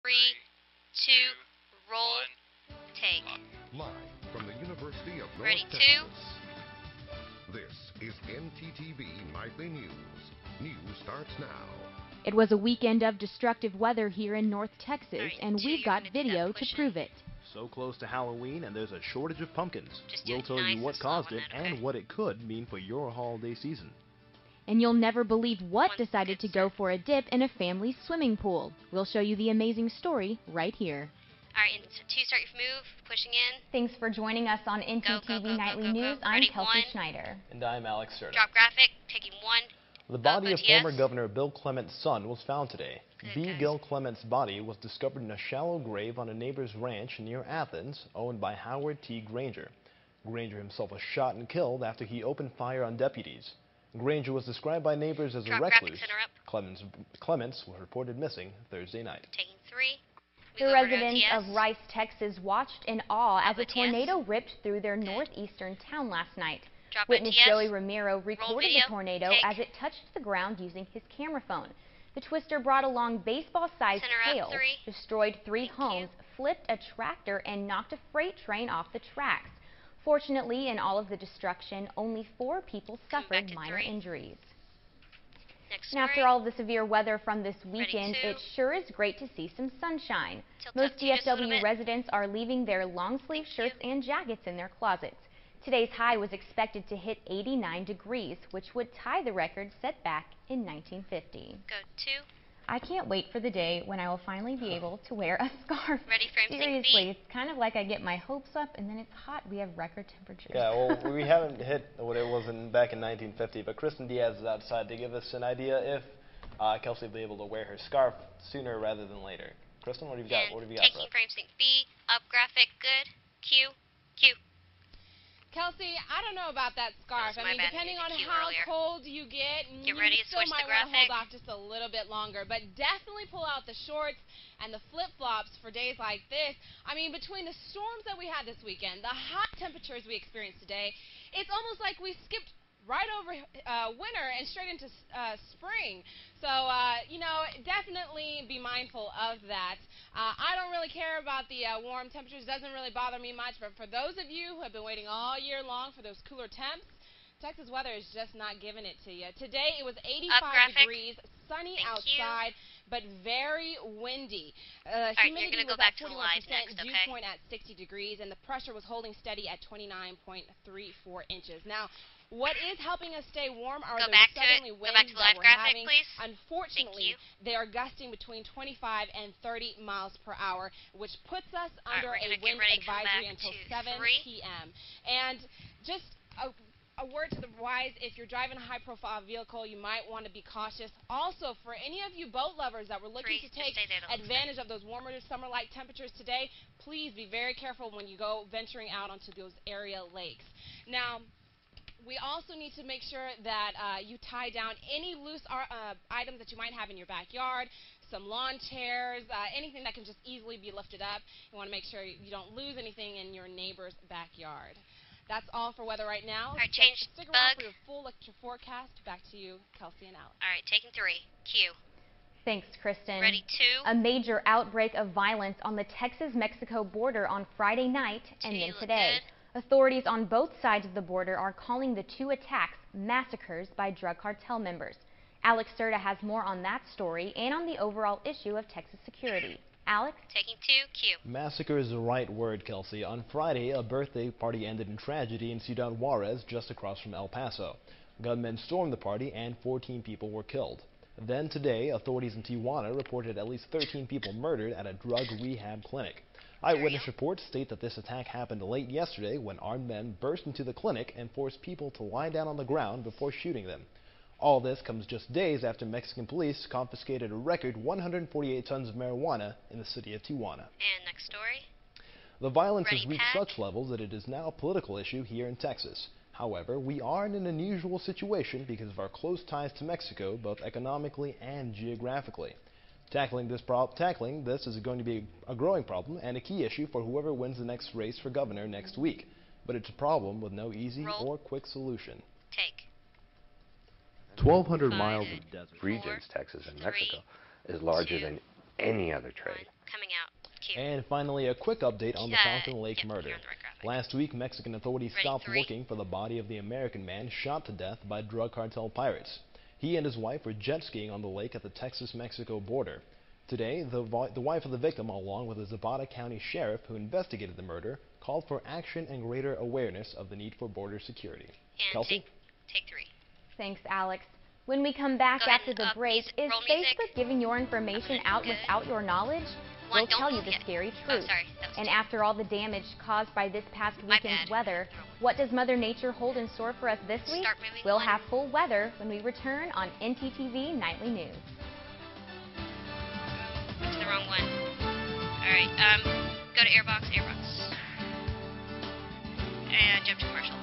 3, 2, roll, take. Live from the University of North Ready, Texas. This is NTTV Nightly News. News starts now. It was a weekend of destructive weather here in North Texas, Alright, and two, we've you're got gonna do video that to push-in. prove it. So close to Halloween, and there's a shortage of pumpkins. Just do We'll it tell nice you what and slow caused on it that, okay? and what it could mean for your holiday season. And you'll never believe what One decided to good go start. for a dip in a family swimming pool. We'll show you the amazing story right here. Alright, and so 2, start your move, pushing in. Thanks for joining us on NTTV Nightly News. I'm Ready, Kelsey 1. Schneider. And I'm Alex Serta. Drop graphic, taking 1. The body of OTS. former Governor Bill Clement's son was found today. Good, guys. Gil Clement's body was discovered in a shallow grave on a neighbor's ranch near Athens, owned by Howard T. Granger. Granger himself was shot and killed after he opened fire on deputies. Granger was described by neighbors as Drop a graphic, recluse. center up. Clements was reported missing Thursday night. Taking 3. The Move over to residents OTS. of Rice, Texas watched in awe as a OTS. tornado ripped through their Good. northeastern town last night. Drop Witness OTS. Joey Romero recorded video. the tornado Take. as it touched the ground using his camera phone. The twister brought along baseball-sized Center up, hail, 3. destroyed 3 Thank homes, you. flipped a tractor, and knocked a freight train off the tracks. Fortunately, in all of the destruction, only 4 people Come back suffered to minor 3. injuries. Next And after story. all of the severe weather from this Ready, weekend, 2. it sure is great to see some sunshine. Tilt Most up to you just a little DFW bit. residents are leaving their long-sleeve Thank you. shirts and jackets in their closets. Today's high was expected to hit 89 degrees, which would tie the record set back in 1950. Go 2. I can't wait for the day when I will finally be able to wear a scarf. Ready, frame, sync, Seriously, beat. it's kind of like I get my hopes up and then it's hot. We have record temperatures. Yeah, well, we haven't hit what it was back in 1950, but Kristen Diaz is outside to give us an idea if Kelsey will be able to wear her scarf sooner rather than later. Kristen, what have you got? And What have you got for taking us? frame sync B, up graphic, good. Q, Q. Kelsey, I don't know about that scarf. That was my I mean, bad depending on music cue how earlier. cold you get, Get you ready to still switch might the want to graphic. hold off just a little bit longer. But definitely pull out the shorts and the flip-flops for days like this. I mean, between the storms that we had this weekend, the hot temperatures we experienced today, it's almost like we skipped right over winter and straight into spring. So, definitely be mindful of that. I don't really care about the warm temperatures. It doesn't really bother me much. But for those of you who have been waiting all year long for those cooler temps, Texas weather is just not giving it to you. Today it was 85 graphic. degrees, sunny Thank you. outside, but very windy. you're Humidity gonna go was back at to the 41%, live next, dew okay? point at 60 degrees, and the pressure was holding steady at 29.34 inches. Now, what is helping us stay warm are Go those back to it. southerly Go winds back to the that live we're graphic, having. please. Unfortunately, Thank you. they are gusting between 25 and 30 miles per hour, which puts us under we're a gonna get wind ready to come advisory back until to 7 3. p.m. And just a word to the wise, if you're driving a high-profile vehicle, you might want to be cautious. Also, for any of you boat lovers that were looking 3, to just take stay there, don't advantage of those warmer summer-like temperatures today, please be very careful when you go venturing out onto those area lakes. Now, we also need to make sure that you tie down any loose items that you might have in your backyard, some lawn chairs, anything that can just easily be lifted up. You want to make sure you don't lose anything in your neighbor's backyard. That's all for weather right now. All right, So change stick around bug. for your full lecture forecast. Back to you, Kelsey and Alex. Alright, taking 3. Q. Thanks, Kristen. Ready, 2. A major outbreak of violence on the Texas-Mexico border on Friday night and You then look today. Authorities on both sides of the border are calling the 2 attacks massacres by drug cartel members. Alex Serta has more on that story and on the overall issue of Texas security. Alex? Taking 2. Q. Massacre is the right word, Kelsey. On Friday, a birthday party ended in tragedy in Ciudad Juarez, just across from El Paso. Gunmen stormed the party and 14 people were killed. Then today, authorities in Tijuana reported at least 13 people murdered at a drug rehab clinic. Eyewitness reports state that this attack happened late yesterday when armed men burst into the clinic and forced people to lie down on the ground before shooting them. All this comes just days after Mexican police confiscated a record 148 tons of marijuana in the city of Tijuana. And next story. The violence has Ready, reached Pat? such levels that it is now a political issue here in Texas. However, we are in an unusual situation because of our close ties to Mexico, both economically and geographically. Tackling this is going to be a growing problem and a key issue for whoever wins the next race for governor next week. But it's a problem with no easy Roll. or quick solution. Take. 1,200 5, miles of desert 4, regions, Texas and 3, Mexico, is larger 2, than any other trade. Coming out. Q. And finally, a quick update on the Falcon Lake yep, murder. you're on the right graphic. Last week, Mexican authorities Ready, stopped 3. looking for the body of the American man shot to death by drug cartel pirates. He and his wife were jet skiing on the lake at the Texas-Mexico border. Today, the wife of the victim, along with the Zapata County Sheriff who investigated the murder, called for action and greater awareness of the need for border security. And Kelsey? take 3. Thanks, Alex. When we come back Go ahead after and the up break, music, is roll music. Facebook giving your information out Good. without your knowledge? One, We'll don't tell you move the yet. scary Oh, truth. sorry. That was And 2. after all the damage caused by this past My weekend's bad. weather, what does Mother Nature hold in store for us this week? Start moving We'll on. have full weather when we return on NTTV Nightly News. It's the wrong one. Alright, go to Airbox. And jump to commercial.